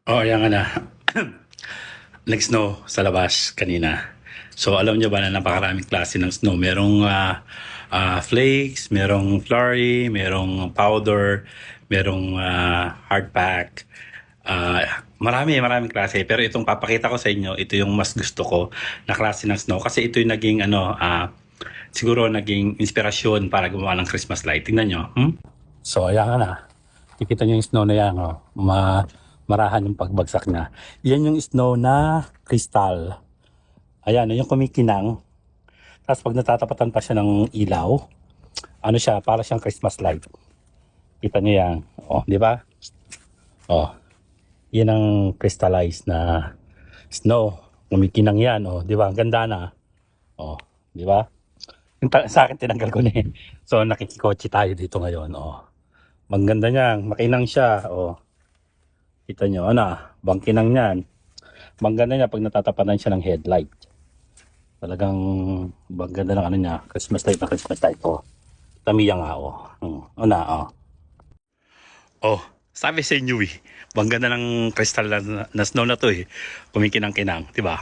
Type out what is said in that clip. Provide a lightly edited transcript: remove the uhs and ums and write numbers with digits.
Oh, ayan nga na. Nag-snow sa labas kanina. So, alam nyo ba na napakaraming klase ng snow? Merong flakes, merong flurry, merong powder, merong hard pack. Maraming klase. Pero itong papakita ko sa inyo, ito yung mas gusto ko na klase ng snow. Kasi ito yung naging, siguro naging inspirasyon para gumawa ng Christmas light. Tingnan nyo. So, ayan nga na. Kikita nyo yung snow na yan, oh. Marahan yung pagbagsak niya. Yan yung snow na kristal. Ayan, yung kumikinang. Tapos pag natatapatan pa siya ng ilaw, ano siya, para siyang Christmas light. Kita nyo yan. Oh, di ba? Oh, yan ang crystallized na snow. Kumikinang yan, oh, di ba? Ang ganda na. Oh, di ba? Sa akin tinanggal ko na eh. So nakikikotse tayo dito ngayon, oh. Maganda niya, makinang siya, oh. Kita nyo, bangkinang niyan. Maganda niya pag natatapatan siya ng headlight. Talagang maganda ng ano niya, Christmas light na Christmas light. Oh, tamiya nga, oh. Oh. Oh, sabi sa inyo eh, bang ganda ng crystal na snow na to eh. Kumikinang-kinang, di ba?